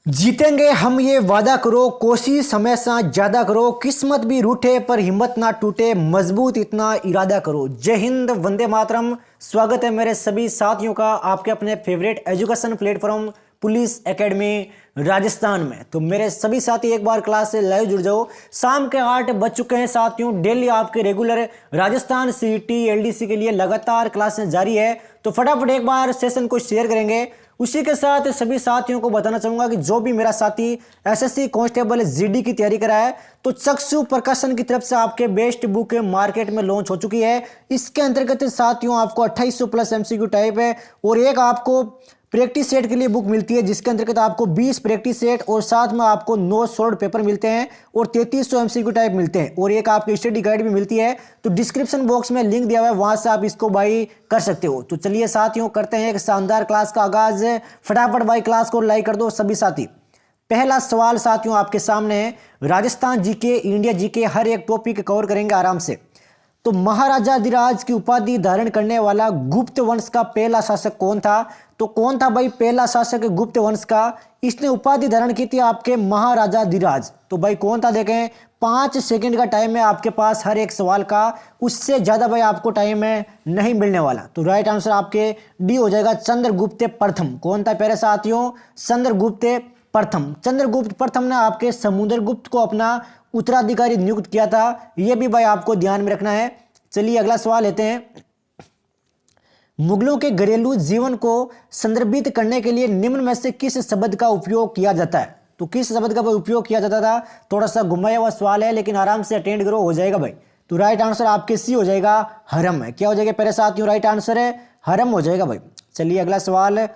जीतेंगे हम ये वादा करो, कोशिश हमेशा ज्यादा करो, किस्मत भी रूठे पर हिम्मत ना टूटे, मजबूत इतना इरादा करो। जय हिंद, वंदे मातरम। स्वागत है मेरे सभी साथियों का आपके अपने favourite education platform police academy Rajasthan में। तो मेरे सभी साथी एक बार क्लास से लाइव जुड़ जाओ। शाम के 8 बज चुके हैं साथियों। डेली आपके रेगुलर राजस्थान सीईटी एलडीसी के लिए लगातार क्लासें जारी है। तो फटाफट एक बार सेशन को शेयर करेंगे। उसी के साथ सभी साथियों को बताना चाहूंगा कि जो भी मेरा साथी एसएससी कांस्टेबल जीडी की तैयारी करा है, तो चक्षु प्रकाशन की तरफ से आपके बेस्ट बुक मार्केट में लॉन्च हो चुकी है। इसके अंतर्गत साथियों आपको 2800 प्लस एमसीक्यू टाइप है और एक आपको प्रैक्टिस सेट के लिए बुक मिलती है, जिसके अंतर्गत आपको 20 प्रैक्टिस सेट और साथ में आपको 9 शॉर्ट पेपर मिलते हैं और 3300 एमसीक्यू टाइप मिलते हैं और एक आपकी स्टडी गाइड भी मिलती है। तो डिस्क्रिप्शन बॉक्स में लिंक दिया हुआ है, वहां से आप इसको बाई कर सकते हो। तो चलिए साथियों करते हैं एक शानदार क्लास का आगाज। फटाफट बाई क्लास को लाइक कर दो सभी साथी। पहला सवाल साथियों आपके सामने है। राजस्थान जीके, इंडिया जीके, हर एक टॉपिक कवर करेंगे आराम से। तो महाराजाधिराज की उपाधि धारण करने वाला गुप्त वंश का पहला शासक कौन था? तो कौन था भाई पहला शासक गुप्त वंश का? इसने उपाधि धारण की थी आपके महाराजाधिराज। तो भाई कौन था देखें। 5 सेकंड का टाइम है आपके पास हर एक सवाल का, उससे ज्यादा भाई आपको टाइम है नहीं मिलने वाला। तो राइट आंसर आपके डी हो जाएगा, चंद्रगुप्त प्रथम। कौन था प्यारे साथियों? चंद्रगुप्त प्रथम। चंद्रगुप्त प्रथम ने आपके समुद्रगुप्त को अपना उत्तराधिकारी नियुक्त किया था। यह भी भाई आपको ध्यान में रखना है। चलिए अगला सवाल लेते हैं। मुगलों के घरेलू जीवन को संदर्भित करने के लिए निम्न में से किस शब्द का उपयोग किया जाता है? तो किस शब्द का उपयोग किया जाता था? थोड़ा सा घुमाया हुआ सवाल है, लेकिन आराम से अटेंड करो, हो जाएगा भाई। तो राइट आंसर आपके सी हो जाएगा, हरम है। क्या हो जाएगा प्यारे साथियों? राइट आंसर है हरम हो जाएगा भाई। चलिए अगला सवाल।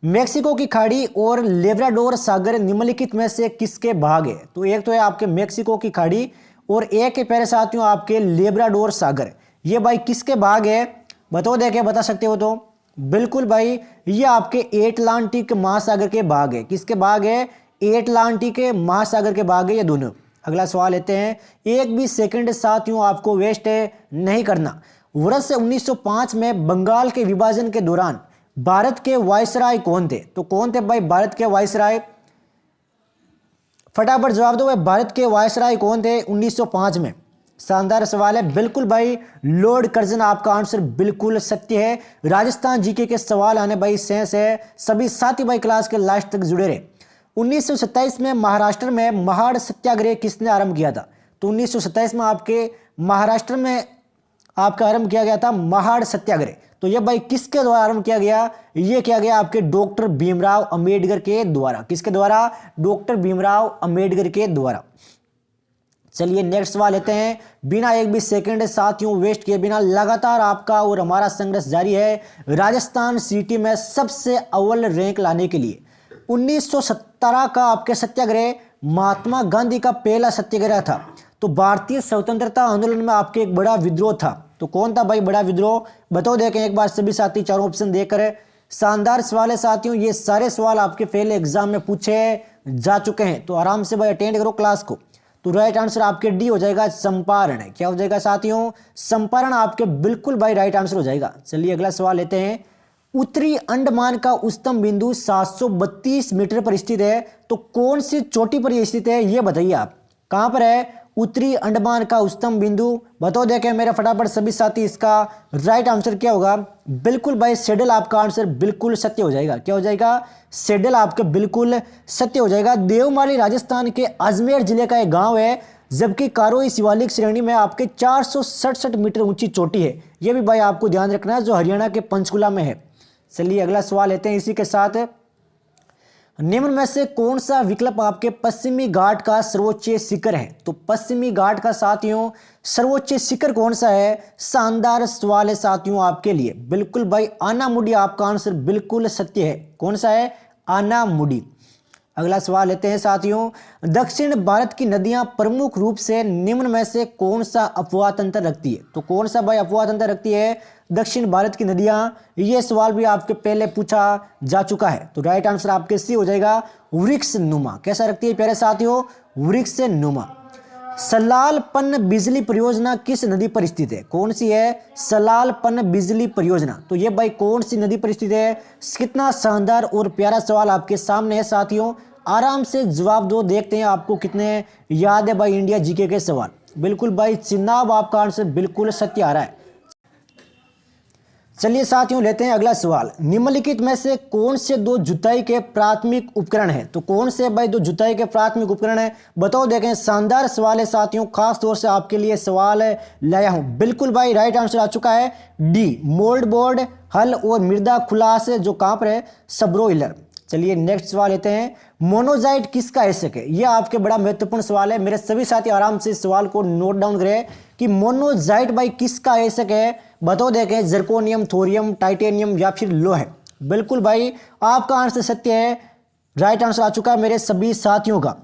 मेक्सिको की खाड़ी और लेब्राडोर सागर निम्नलिखित में से किसके भाग है? तो एक तो है आपके मेक्सिको की खाड़ी और एक है प्यारे साथियों आपके लेब्राडोर सागर। ये भाई किसके भाग है? बताओ, देखे बता सकते हो तो। बिल्कुल भाई, ये आपके एटलांटिक महासागर के भाग है। किसके भाग है? एटलांटिक महासागर के भाग है ये दोनों। अगला सवाल लेते हैं। एक भी सेकंड साथियों आपको वेस्ट नहीं करना। वर्ष 1905 में बंगाल के विभाजन के दौरान भारत के वायसराय कौन थे? तो कौन थे भाई भारत के वायसराय? फटाफट जवाब दो भाई, भारत के वायसराय कौन थे 1905 में? शानदार सवाल है। बिल्कुल भाई लॉर्ड कर्जन आपका आंसर बिल्कुल सत्य है। राजस्थान जीके के सवाल आने भाई सेंस है। सभी साथी भाई क्लास के लास्ट तक जुड़े रहे। 1927 में महाराष्ट्र में महाड़ सत्याग्रह किसने आरंभ किया था? तो 1927 में आपके महाराष्ट्र में आपका आरंभ किया गया था महाड़ सत्याग्रह। तो यह भाई किसके द्वारा आरंभ किया गया? यह किया गया आपके डॉक्टर भीमराव अंबेडकर के द्वारा। किसके द्वारा? डॉक्टर भीमराव अंबेडकर के द्वारा। चलिए नेक्स्ट सवाल लेते हैं। बिना एक भी सेकंड साथियों वेस्ट किए बिना लगातार आपका और हमारा संघर्ष जारी है राजस्थान सिटी में सबसे अव्वल रैंक लाने के लिए। 1917 का आपके सत्याग्रह महात्मा गांधी का पहला सत्याग्रह था। तो भारतीय स्वतंत्रता आंदोलन में आपके एक बड़ा विद्रोह था। तो कौन था भाई बड़ा विद्रोह? बताओ देखें एक बार सभी साथी, चारों ऑप्शन देखकर। शानदार सवाल है साथियों। ये सारे सवाल आपके पहले एग्जाम में पूछे जा चुके हैं, तो आराम से भाई अटेंड करो क्लास को। तो राइट आंसर आपके डी हो जाएगा, चंपारण। क्या हो जाएगा साथियों? चंपारण आपके बिल्कुल भाई राइट आंसर हो जाएगा। चलिए अगला सवाल लेते हैं। उत्तरी अंडमान का उच्चतम बिंदु 732 मीटर पर स्थित है। तो कौन सी चोटी पर यह स्थित है, यह बताइए आप। कहां पर है उत्तरी अंडमान का उच्चतम बिंदु? बताओ देखें मेरे फटाफट सभी साथी, इसका राइट आंसर क्या होगा? बिल्कुल भाई सेडल आपका आंसर बिल्कुल सत्य हो जाएगा। क्या हो जाएगा? सेडल आपका बिल्कुल सत्य हो जाएगा। देवमाली राजस्थान के अजमेर जिले का एक गांव है, जबकि कारोई शिवालिक श्रेणी में आपके 467 मीटर ऊंची चोटी है। यह भी भाई आपको ध्यान रखना है, जो हरियाणा के पंचकुला में है। चलिए अगला सवाल लेते हैं इसी के साथ। निम्न में से कौन सा विकल्प आपके पश्चिमी घाट का सर्वोच्च शिखर है? तो पश्चिमी घाट का साथियों सर्वोच्च शिखर कौन सा है? शानदार सवाल है साथियों आपके लिए। बिल्कुल भाई आनामुडी आपका आंसर बिल्कुल सत्य है। कौन सा है? आनामुडी। अगला सवाल लेते हैं साथियों। दक्षिण भारत की नदियां प्रमुख रूप से निम्न में से कौन सा अपवाह तंत्र रखती है? तो कौन सा भाई अपवाह तंत्र रखती है दक्षिण भारत की नदियां? ये सवाल भी आपके पहले पूछा जा चुका है। तो राइट आंसर आपके सी हो जाएगा, वृक्ष नुमा। कैसा रखती है प्यारे साथियों? वृक्ष नुमा। सलाल पन बिजली परियोजना किस नदी पर स्थित है? कौन सी है सलाल पन बिजली परियोजना? तो ये भाई कौन सी नदी पर स्थित है? कितना शानदार और प्यारा सवाल आपके सामने है साथियों, आराम से जवाब दो, देखते हैं आपको कितने याद है भाई इंडिया जीके के सवाल। बिल्कुल भाई चिनाब आपका आंसर बिल्कुल सत्य आ रहा है। चलिए साथियों लेते हैं अगला सवाल। निम्नलिखित में से कौन से दो जुताई के प्राथमिक उपकरण है? तो कौन से भाई दो जुताई के प्राथमिक उपकरण है बताओ। देखें शानदार सवाल है साथियों, खास तौर से आपके लिए सवाल लाया हूं। बिल्कुल भाई राइट आंसर आ चुका है डी, मोल्ड बोर्ड, हल और मृदा खुलास, जो कहां पर है सबरोइलर। चलिए नेक्स्ट सवाल लेते हैं। मोनोजाइट किसका एशक है? यह आपके बड़ा महत्वपूर्ण सवाल है, मेरे सभी साथी आराम से इस सवाल को नोट डाउन करें कि मोनोजाइट भाई किसका एशक है बताओ। देखें जर्कोनियम, थोरियम, टाइटेनियम या फिर लोह। बिल्कुल भाई आपका आंसर सत्य है, राइट आंसर आ चुका है मेरे सभी साथियों का,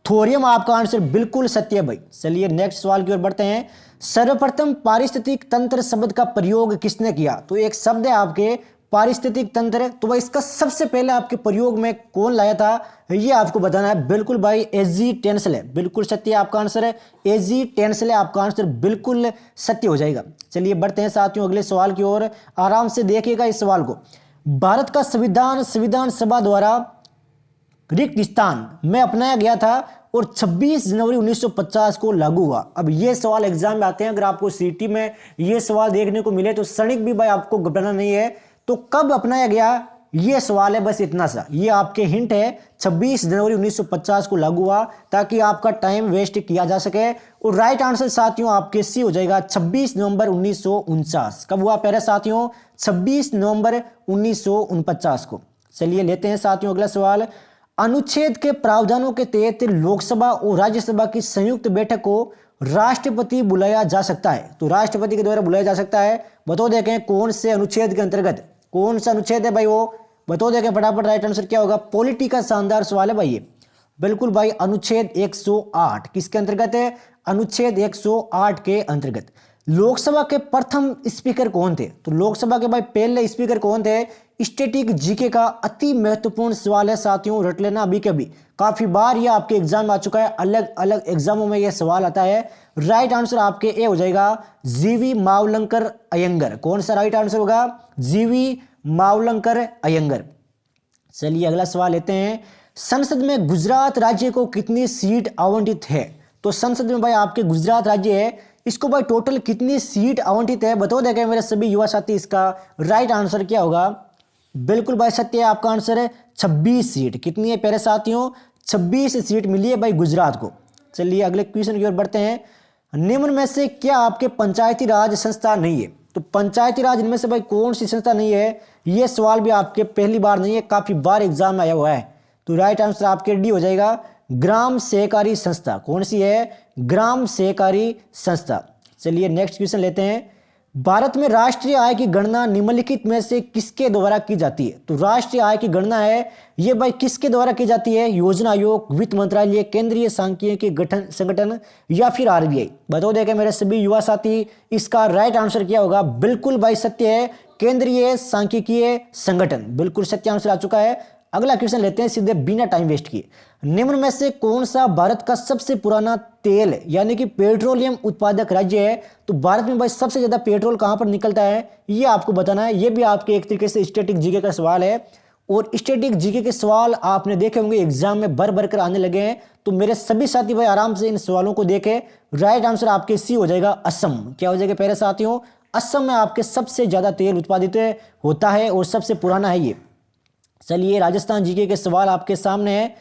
थोरियम आपका आंसर बिल्कुल सत्य है भाई। चलिए नेक्स्ट सवाल की ओर बढ़ते हैं। सर्वप्रथम पारिस्थितिक तंत्र शब्द का प्रयोग किसने किया? तो एक शब्द है आपके पारिस्थितिक तंत्र, तो भाई इसका सबसे पहले आपके प्रयोग में कौन लाया था ये आपको बताना है। बिल्कुल भाई एजी टेंसले, बिल्कुल सत्य आपका आंसर है, एजी टेंसले आपका आंसर बिल्कुल सत्य हो जाएगा। चलिए बढ़ते हैं साथियों अगले सवाल की ओर, आराम से देखिएगा इस सवाल को। भारत का संविधान सभा द्वारा रिक्त स्थान में अपनाया गया था और 26 जनवरी 1950 को लागू हुआ। अब ये सवाल एग्जाम में आते हैं, अगर आपको सीटी में ये सवाल देखने को मिले तो क्षणिक भी भाई आपको घबराना नहीं है। तो कब अपनाया गया ये सवाल है, बस इतना सा, ये आपके हिंट है। 26 जनवरी 1950 को लागू हुआ, ताकि आपका टाइम वेस्ट किया जा सके। और राइट आंसर साथियों आपके सी हो जाएगा 26 नवंबर 1949। कब हुआ प्यारे साथियों? 26 नवंबर 1949 को। चलिए लेते हैं साथियों अगला सवाल। अनुच्छेद के प्रावधानों के तहत लोकसभा और राज्यसभा की संयुक्त बैठक को राष्ट्रपति बुलाया जा सकता है। तो राष्ट्रपति के द्वारा बुलाया जा सकता है, बताओ देखें कौन से अनुच्छेद के अंतर्गत, कौन सा अनुच्छेद है भाई वो बताओ देखें फटाफट। राइट आंसर क्या होगा? पॉलिटी का शानदार सवाल है भाई ये। बिल्कुल भाई अनुच्छेद 108 किसके अंतर्गत है? अनुच्छेद 108 के अंतर्गत। लोकसभा के प्रथम स्पीकर कौन थे? तो लोकसभा के भाई पहले स्पीकर कौन थे? स्टैटिक जीके का अति महत्वपूर्ण सवाल है साथियों, रट लेना अभी कभी, काफी बार ये आपके एग्जाम में आ चुका है, अलग अलग एग्जामों में ये सवाल आता है। राइट आंसर आपके ए हो जाएगा जीवी मावलंकर अयंगर। कौन सा राइट आंसर होगा? जीवी मावलंकर अयंगर। चलिए अगला सवाल लेते हैं। संसद में गुजरात राज्य को कितनी सीट आवंटित है? तो संसद में भाई आपके गुजरात राज्य है, इसको भाई टोटल कितनी सीट आवंटित है बताओ देखें मेरे सभी युवा साथी। इसका राइट आंसर क्या होगा? बिल्कुल भाई सत्य है आपका आंसर है 26 सीट। कितनी है प्यारे साथियों? 26 सीट मिली है भाई गुजरात को। चलिए अगले क्वेश्चन की ओर बढ़ते हैं। निम्न में से क्या आपके पंचायती राज संस्था नहीं है? तो पंचायती राज इनमें से भाई कौन सी संस्था नहीं है? ये सवाल भी आपके पहली बार नहीं है, काफी बार एग्जाम में आया हुआ है। तो राइट आंसर आपके डी हो जाएगा ग्राम सहकारी संस्था। कौन सी है? ग्राम सहकारी संस्था। चलिए नेक्स्ट क्वेश्चन लेते हैं। भारत में राष्ट्रीय आय की गणना निम्नलिखित में से किसके द्वारा की जाती है? तो राष्ट्रीय आय की गणना है ये भाई किसके द्वारा की जाती है? योजना आयोग, वित्त मंत्रालय, केंद्रीय सांख्यिकी गठन संगठन या फिर आरबीआई? बताओ देखें मेरे सभी युवा साथी, इसका राइट आंसर क्या होगा? बिल्कुल भाई सत्य है, केंद्रीय सांख्यिकीय संगठन, बिल्कुल सत्य आंसर आ चुका है। अगला क्वेश्चन लेते हैं सीधे बिना टाइम वेस्ट किए। निम्न में से कौन सा भारत का सबसे पुराना तेल यानी कि पेट्रोलियम उत्पादक राज्य है? तो भारत में भाई सबसे ज्यादा पेट्रोल कहां पर निकलता है ये आपको बताना है। ये भी आपके एक तरीके से स्टैटिक जीके का सवाल है, और स्टैटिक जीके के सवाल आपने देखे होंगे एग्जाम में भर भर कर आने लगे हैं। तो मेरे सभी साथी भाई आराम से इन सवालों को देखें। राइट आंसर आपके सी हो जाएगा असम। क्या हो जाएगा प्यारे साथियों? असम में आपके सबसे ज्यादा तेल उत्पादित होता है और सबसे पुराना है ये। चलिए राजस्थान जीके के सवाल आपके सामने है।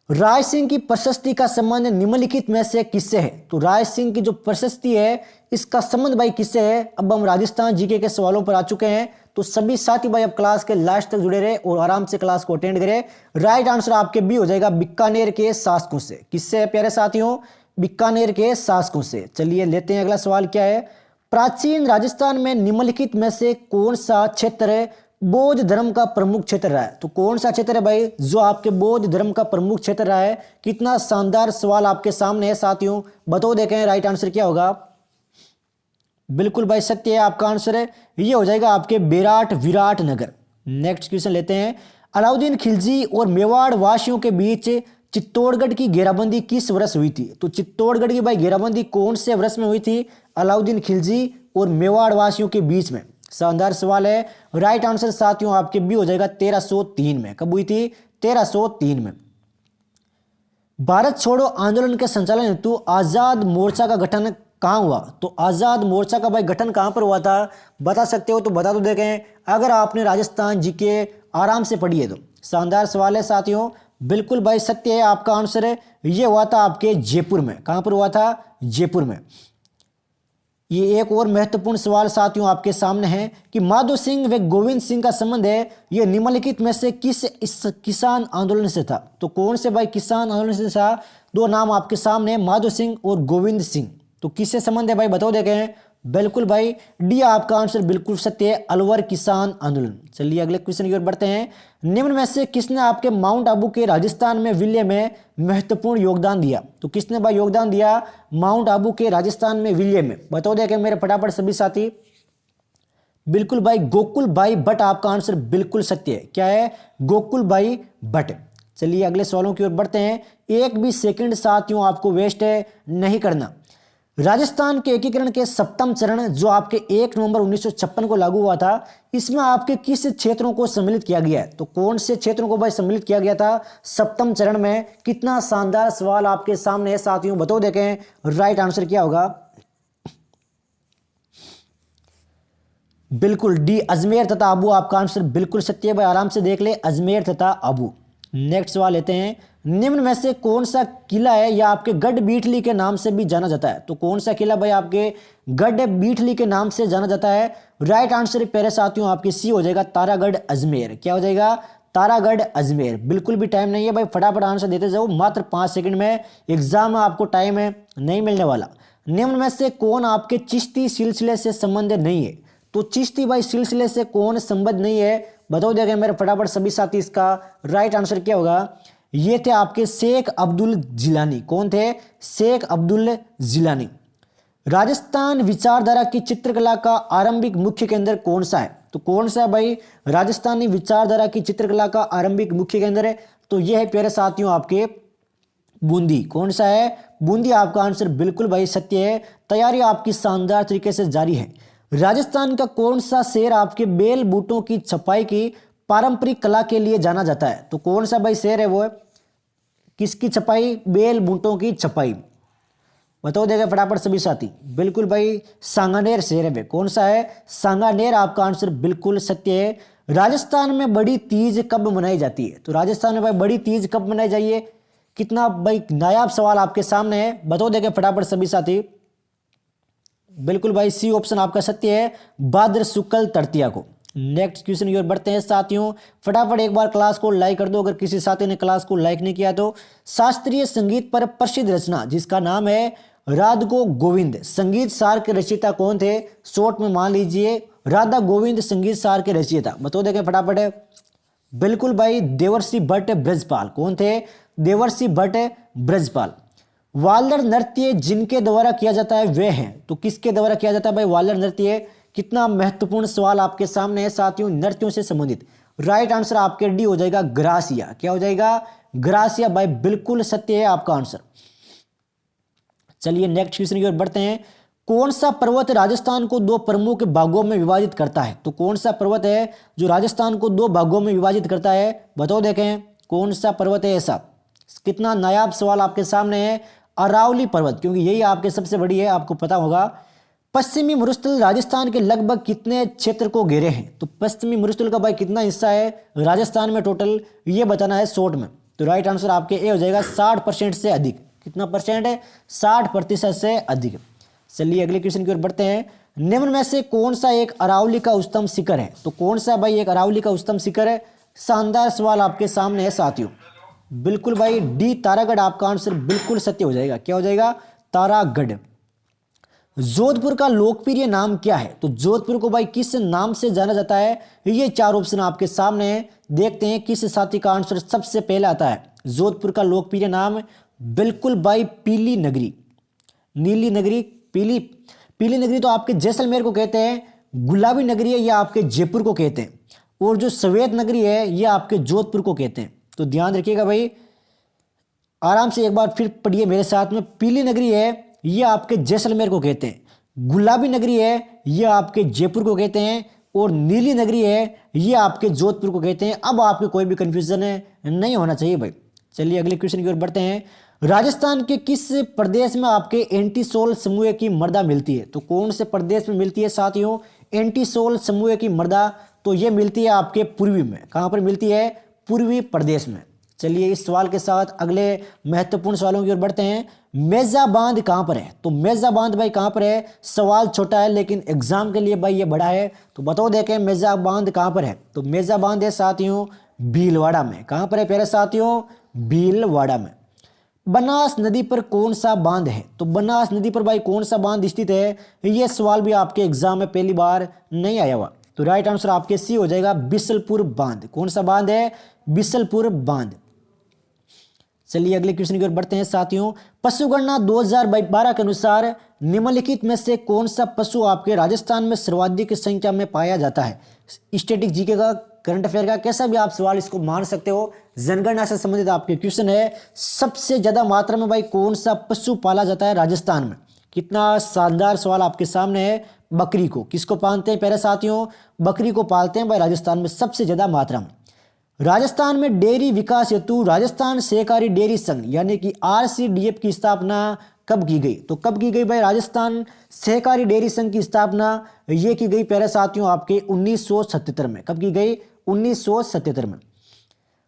राय सिंह की प्रशस्ति का संबंध निम्नलिखित में से किससे है? तो राय सिंह की जो प्रशस्ति है इसका संबंध भाई किससे है? अब हम राजस्थान जीके के सवालों पर आ चुके हैं, तो सभी साथी भाई अब क्लास के लास्ट तक जुड़े रहे और आराम से क्लास को अटेंड करें। राइट आंसर आपके बी हो जाएगा बीकानेर के शासकों से। किससे है प्यारे साथियों? बीकानेर के शासकों से। चलिए लेते हैं अगला सवाल क्या है। प्राचीन राजस्थान में निम्नलिखित में से कौन सा क्षेत्र बौद्ध धर्म का प्रमुख क्षेत्र रहा है? तो कौन सा क्षेत्र है भाई जो आपके बौद्ध धर्म का प्रमुख क्षेत्र रहा है? कितना शानदार सवाल आपके सामने है साथियों, बताओ देखें राइट आंसर क्या होगा? बिल्कुल भाई सत्य है आपका आंसर है, ये हो जाएगा आपके विराट नगर। नेक्स्ट क्वेश्चन लेते हैं। अलाउद्दीन खिलजी और मेवाड़ वासियों के बीच चित्तौड़गढ़ की घेराबंदी किस वर्ष हुई थी? तो चित्तौड़गढ़ की भाई घेराबंदी कौन से वर्ष में हुई थी? अलाउद्दीन खिलजी और मेवाड़ वासियों के बीच में। शानदार सवाल है। राइट आंसर साथियों आपके बी हो जाएगा 1303 में। कब हुई थी? 1303 में। भारत छोड़ो आंदोलन के संचालन हेतु आजाद मोर्चा का गठन कहाँ हुआ? तो आजाद मोर्चा का भाई गठन कहाँ पर हुआ था? बता सकते हो तो बता दो देखें, अगर आपने राजस्थान जीके आराम से पढ़ी है तो। शानदार सवाल है साथियों, बिल्कुल भाई सत्य है आपका आंसर है। ये हुआ था आपके जयपुर में। कहाँ पर हुआ था? जयपुर में। ये एक और महत्वपूर्ण सवाल साथियों आपके सामने है कि माधो सिंह व गोविंद सिंह का संबंध है, ये निम्नलिखित में से किस इस किसान आंदोलन से था? तो कौन से भाई किसान आंदोलन से था? दो नाम आपके सामने है, माधो सिंह और गोविंद सिंह। तो किससे संबंध है भाई बताओ देखें। बिल्कुल भाई डी आपका आंसर बिल्कुल सत्य है, अलवर किसान आंदोलन। चलिए अगले क्वेश्चन की ओर बढ़ते हैं। निम्न में से किसने आपके माउंट आबू के राजस्थान में विलय में महत्वपूर्ण योगदान दिया? तो किसने भाई योगदान दिया माउंट आबू के राजस्थान में विलय में? बताओ देखें मेरे फटाफट सभी साथी। बिल्कुल भाई गोकुल भाई भट्ट आपका आंसर बिल्कुल सत्य है। क्या है? गोकुल भाई भट्ट। चलिए अगले सवालों की ओर बढ़ते हैं। एक भी सेकंड साथियों आपको वेस्ट है नहीं करना। राजस्थान के एकीकरण के सप्तम चरण जो आपके 1 नवंबर 1956 को लागू हुआ था, इसमें आपके किस क्षेत्रों को सम्मिलित किया गया है? तो कौन से क्षेत्रों को भाई सम्मिलित किया गया था सप्तम चरण में? कितना शानदार सवाल आपके सामने है साथियों, बताओ देखें राइट आंसर क्या होगा। बिल्कुल डी अजमेर तथा आबू आपका आंसर बिल्कुल सत्य है भाई, आराम से देख ले अजमेर तथा आबू। नेक्स्ट सवाल लेते हैं। निम्न में से कौन सा किला है या आपके गढ़ बीठली के नाम से भी जाना जाता है? तो कौन सा किला भाई आपके गढ़ बीठली के नाम से जाना जाता है? राइट आंसर प्यारे साथियों आपकी सी हो जाएगा, तारागढ़ अजमेर। क्या हो जाएगा? तारागढ़ अजमेर। बिल्कुल भी टाइम नहीं है भाई, फटाफट आंसर देते जाओ, मात्र 5 सेकंड में एग्जाम में आपको टाइम है नहीं मिलने वाला। निम्न में से कौन आपके चिश्ती सिलसिले से संबंध नहीं है? तो चिश्ती भाई सिलसिले से कौन संबंध नहीं है? बताओ देखें मेरे फटाफट सभी साथी, इसका राइट आंसर क्या होगा। ये थे आपके शेख अब्दुल जिलानी। कौन थे? शेख अब्दुल जिलानी। राजस्थान विचारधारा की चित्रकला का आरंभिक मुख्य केंद्र कौन सा है? तो कौन सा है भाई राजस्थानी विचारधारा की चित्रकला का आरंभिक मुख्य केंद्र है? तो यह है प्यारे साथियों आपके बूंदी। कौन सा है? बूंदी आपका आंसर बिल्कुल भाई सत्य है। तैयारी आपकी शानदार तरीके से जारी है। राजस्थान का कौन सा शहर आपके बेल बूटों की छपाई की पारंपरिक कला के लिए जाना जाता है? तो कौन सा भाई शहर है वो है? किसकी छपाई? बेल बूटों की छपाई। बताओ देगा फटाफट सभी साथी। बिल्कुल भाई सांगानेर शहर है। कौन सा है? सांगानेर आपका आंसर बिल्कुल सत्य है। राजस्थान में बड़ी तीज कब मनाई जाती है? तो राजस्थान में भाई बड़ी तीज कब मनाई जाइए? कितना भाई नायाब सवाल आपके सामने है, बताओ देगा फटाफट सभी साथी। बिल्कुल भाई सी ऑप्शन आपका सत्य है, भाद्र शुक्ल तृतीया को। नेक्स्ट क्वेश्चन की ओर बढ़ते हैं साथियों। फटाफट एक बार क्लास को लाइक कर दो अगर किसी साथी ने क्लास को लाइक नहीं किया तो। शास्त्रीय संगीत पर प्रसिद्ध रचना जिसका नाम है राधा गोविंद, संगीत सार के रचयिता कौन थे? शॉर्ट में मान लीजिए राधा गोविंद संगीत सार के रचयिता। बताओ देखें फटाफट। बिल्कुल भाई देवर्षि भट्ट ब्रजपाल। कौन थे? देवर्षि भट्ट ब्रजपाल। वालर नृत्य जिनके द्वारा किया जाता है वे हैं, तो किसके द्वारा किया जाता है भाई वालर नृत्य? कितना महत्वपूर्ण सवाल आपके सामने है साथियों नृत्यों से संबंधित। राइट आंसर आपके डी हो जाएगा ग्रासिया। क्या हो जाएगा? ग्रासिया भाई बिल्कुल सत्य है आपका आंसर। चलिए नेक्स्ट क्वेश्चन की ओर बढ़ते हैं। कौन सा पर्वत राजस्थान को 2 प्रमुख भागों में विभाजित करता है? तो कौन सा पर्वत है जो राजस्थान को 2 भागों में विभाजित करता है? बताओ देखें कौन सा पर्वत है ऐसा। कितना नायाब सवाल आपके सामने है। अरावली पर्वत, क्योंकि यही आपके सबसे बड़ी है, आपको पता होगा। पश्चिमी मरुस्थल राजस्थान के लगभग कितने क्षेत्र को घेरे हैं? तो पश्चिमी मरुस्थल का भाई कितना हिस्सा है राजस्थान में टोटल, ये बताना है शॉर्ट में। तो राइट आंसर आपके ए हो जाएगा 60% से अधिक। कितना परसेंट है? 60% से अधिक। चलिए अगले क्वेश्चन की ओर बढ़ते हैं। निम्न में से कौन सा एक अरावली का उच्चतम शिखर है? तो कौन सा भाई एक अरावली का उच्चतम शिखर है? शानदार सवाल आपके सामने है साथियों। बिल्कुल भाई डी तारागढ़ आपका आंसर बिल्कुल सत्य हो जाएगा। क्या हो जाएगा? तारागढ़। जोधपुर का लोकप्रिय नाम क्या है? तो जोधपुर को भाई किस नाम से जाना जाता है? ये 4 ऑप्शन आपके सामने हैं, देखते हैं किस साथी का आंसर सबसे पहले आता है। जोधपुर का लोकप्रिय नाम बिल्कुल भाई पीली नगरी, नीली नगरी, पीली नगरी तो आपके जैसलमेर को कहते हैं, गुलाबी नगरी है ये आपके जयपुर को कहते हैं, और जो सफेद नगरी है ये आपके जोधपुर को कहते हैं। तो ध्यान रखिएगा भाई, आराम से एक बार फिर पढ़िए मेरे साथ में। पीली नगरी है ये आपके जैसलमेर को कहते हैं, गुलाबी नगरी है ये आपके जयपुर को कहते हैं, और नीली नगरी है ये आपके जोधपुर को कहते हैं। अब आपके कोई भी कंफ्यूजन नहीं होना चाहिए भाई। चलिए अगले क्वेश्चन की ओर बढ़ते हैं। राजस्थान के किस प्रदेश में आपके एंटीसोल समूह की मृदा मिलती है? तो कौन से प्रदेश में मिलती है साथियों एंटीसोल समूह की मृदा? तो ये मिलती है आपके पूर्वी में। कहाँ पर मिलती है? पूर्वी प्रदेश में। चलिए इस सवाल के साथ अगले महत्वपूर्ण सवालों की ओर बढ़ते हैं। मेजा बांध कहाँ पर है? तो मेजा बांध भाई कहाँ पर है? सवाल छोटा है लेकिन एग्जाम के लिए भाई ये बड़ा है, तो बताओ देखें मेजा बांध कहाँ पर है? तो मेजा बांध है साथियों भीलवाड़ा में। कहाँ पर है प्यारे साथियों? भीलवाड़ा में। बनास नदी पर कौन सा बांध है? तो बनास नदी पर भाई कौन सा बांध स्थित है? ये सवाल भी आपके एग्जाम में पहली बार नहीं आया हुआ, तो राइट आंसर आपके सी हो जाएगा बिसलपुर बांध। कौन सा बांध है? बिसलपुर बांध। चलिए अगले क्वेश्चन की ओर बढ़ते हैं साथियों। पशुगणना 2012 के अनुसार निम्नलिखित में से कौन सा पशु आपके राजस्थान में सर्वाधिक संख्या में पाया जाता है? स्टैटिक जीके का, करंट अफेयर का, कैसा भी आप सवाल इसको मान सकते हो, जनगणना से संबंधित आपके क्वेश्चन है। सबसे ज्यादा मात्रा में भाई कौन सा पशु पाला जाता है राजस्थान में? कितना शानदार सवाल आपके सामने है। बकरी को। किसको पालते हैं प्यारे साथियों? बकरी को पालते हैं भाई राजस्थान में सबसे ज्यादा मात्रा में। राजस्थान में डेयरी विकास हेतु राजस्थान सहकारी डेयरी संघ यानी कि RCDF की स्थापना कब की गई? तो कब की गई भाई? राजस्थान सहकारी डेयरी संघ की स्थापना ये की गई प्यारे साथियों आपके 1977 में। कब की गई? 1977 में।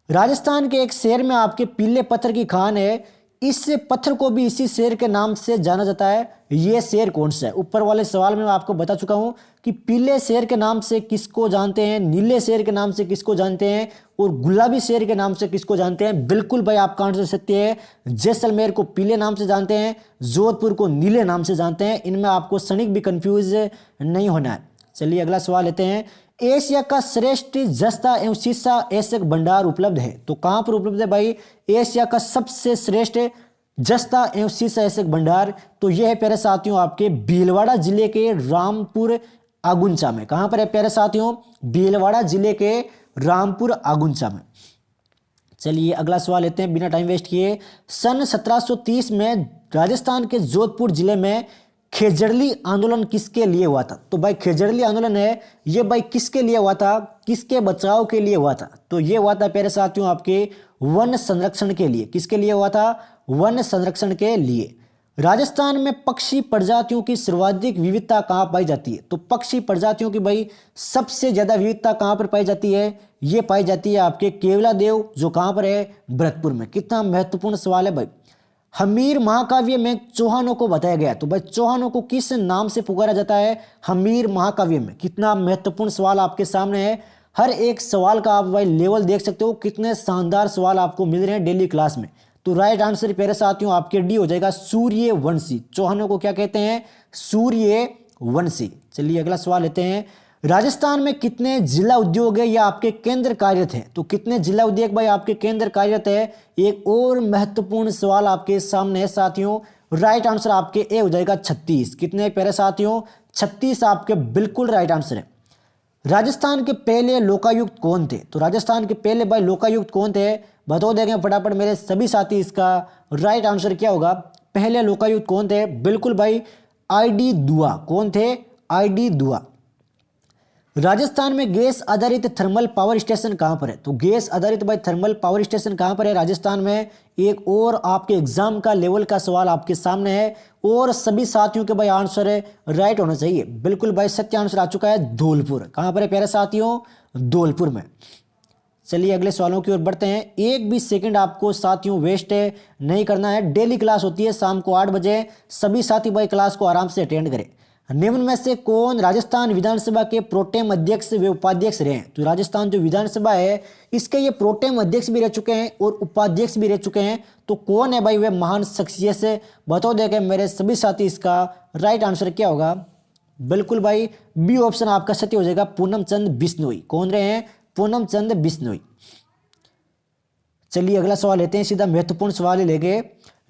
राजस्थान के एक शहर में आपके पीले पत्थर की खान है, इस पत्थर को भी इसी शहर के नाम से जाना जाता है। ये शहर कौन सा है? ऊपर वाले सवाल में मैं आपको बता चुका हूं कि पीले शहर के नाम से किसको जानते हैं, नीले शहर के नाम से किसको जानते हैं, और गुलाबी शहर के नाम से किसको जानते हैं। बिल्कुल भाई आपका आंसर सत्य है। जैसलमेर को पीले नाम से जानते हैं, जोधपुर को नीले नाम से जानते हैं। इनमें आपको क्षणिक भी कंफ्यूज नहीं होना है। चलिए अगला सवाल लेते हैं। एशिया का श्रेष्ठ जस्ता एवं शीशा ऐसक भंडार उपलब्ध है? तो कहां पर उपलब्ध है भाई एशिया का सबसे श्रेष्ठ जस्ता एवं शीशा ऐसक भंडार? तो यह है प्यारे साथियों आपके भीलवाड़ा जिले के रामपुर आगुंचा में। कहां पर है प्यारे साथियों? भीलवाड़ा जिले के रामपुर आगुंचा में। चलिए अगला सवाल लेते हैं बिना टाइम वेस्ट किए। सन 1730 में राजस्थान के जोधपुर जिले में खेजड़ली आंदोलन किसके लिए हुआ था? तो भाई खेजड़ली आंदोलन है ये भाई किसके लिए हुआ था? किसके बचाव के लिए हुआ था? तो ये हुआ था प्यारे साथियों आपके वन संरक्षण के लिए। किसके लिए हुआ था? वन संरक्षण के लिए। राजस्थान में पक्षी प्रजातियों की सर्वाधिक विविधता कहाँ पाई जाती है? तो पक्षी प्रजातियों की भाई सबसे ज्यादा विविधता कहाँ पर पाई जाती है? ये पाई जाती है आपके केवलादेव, जो कहाँ पर है? भरतपुर में। कितना महत्वपूर्ण सवाल है भाई। हमीर महाकाव्य में चौहानों को बताया गया, तो भाई चौहानों को किस नाम से पुकारा जाता है हमीर महाकाव्य में? कितना महत्वपूर्ण सवाल आपके सामने है। हर एक सवाल का आप भाई लेवल देख सकते हो, कितने शानदार सवाल आपको मिल रहे हैं डेली क्लास में। तो राइट आंसर प्यारे साथियों आपके डी हो जाएगा सूर्यवंशी। चौहानों को क्या कहते हैं? सूर्यवंशी। चलिए अगला सवाल लेते हैं। राजस्थान में कितने जिला उद्योग है या आपके केंद्र कार्यरत है? तो कितने जिला उद्योग भाई आपके केंद्र कार्यरत है? एक और महत्वपूर्ण सवाल आपके सामने है साथियों। राइट आंसर आपके ए हो जाएगा 36। कितने प्यारे साथियों? 36 आपके बिल्कुल राइट आंसर है। राजस्थान के पहले लोकायुक्त कौन थे? तो राजस्थान के पहले भाई लोकायुक्त कौन थे? बताओ देंगे फटाफट मेरे सभी साथी। इसका राइट आंसर क्या होगा? पहले लोकायुक्त कौन थे? बिल्कुल भाई ID दुआ। कौन थे? ID दुआ। राजस्थान में गैस आधारित थर्मल पावर स्टेशन कहां पर है? तो गैस आधारित भाई थर्मल पावर स्टेशन कहां पर है राजस्थान में? एक और आपके एग्जाम का लेवल का सवाल आपके सामने है, और सभी साथियों के भाई आंसर राइट होना चाहिए। बिल्कुल भाई सत्य आंसर आ चुका है धौलपुर। कहां पर है प्यारे साथियों? धौलपुर में। चलिए अगले सवालों की ओर बढ़ते हैं। एक भी सेकंड आपको साथियों वेस्ट नहीं करना है। डेली क्लास होती है शाम को 8 बजे। सभी साथी भाई क्लास को आराम से अटेंड करें। निम्न में से कौन राजस्थान विधानसभा के प्रोटेम अध्यक्ष व उपाध्यक्ष रहे हैं? तो राजस्थान जो विधानसभा है इसके ये प्रोटेम अध्यक्ष भी रह चुके हैं और उपाध्यक्ष भी रह चुके हैं। तो कौन है भाई वे महान शख्सियत से? बताओ देखे मेरे सभी साथी। इसका राइट आंसर क्या होगा? बिल्कुल भाई बी ऑप्शन आपका सत्य हो जाएगा, पूनम चंद बिश्नोई। कौन रहे हैं? पूनम चंद बिश्नोई। चलिए अगला सवाल लेते हैं, सीधा महत्वपूर्ण सवाल ही लेंगे।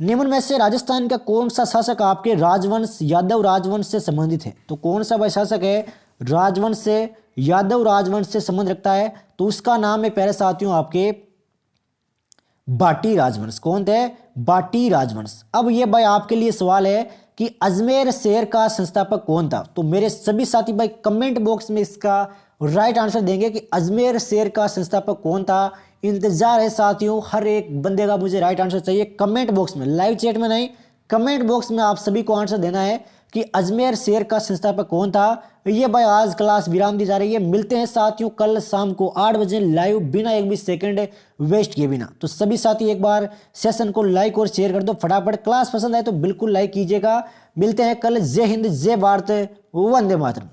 निम्न में से राजस्थान का कौन सा शासक आपके राजवंश यादव राजवंश से संबंधित है? तो कौन सा भाई शासक है राजवंश से यादव राजवंश से संबंध रखता है? तो उसका नाम है प्यारे साथियों आपके बाटी राजवंश। कौन थे? बाटी राजवंश। अब ये भाई आपके लिए सवाल है कि अजमेर शहर का संस्थापक कौन था। तो मेरे सभी साथी भाई कमेंट बॉक्स में इसका राइट आंसर देंगे कि अजमेर शहर का संस्थापक कौन था। इंतजार है साथियों, हर एक बंदे का मुझे राइट आंसर चाहिए कमेंट बॉक्स में, लाइव चैट में नहीं, कमेंट बॉक्स में आप सभी को आंसर देना है कि अजमेर शहर का संस्थापक कौन था। ये भाई आज क्लास विराम दी जा रही है। मिलते हैं साथियों कल शाम को 8 बजे लाइव, बिना एक भी सेकंड वेस्ट किए बिना। तो सभी साथी एक बार सेशन को लाइक और शेयर कर दो फटाफट। क्लास पसंद आए तो बिल्कुल लाइक कीजिएगा। मिलते हैं कल। जय हिंद, जय भारत, वंदे मातरम।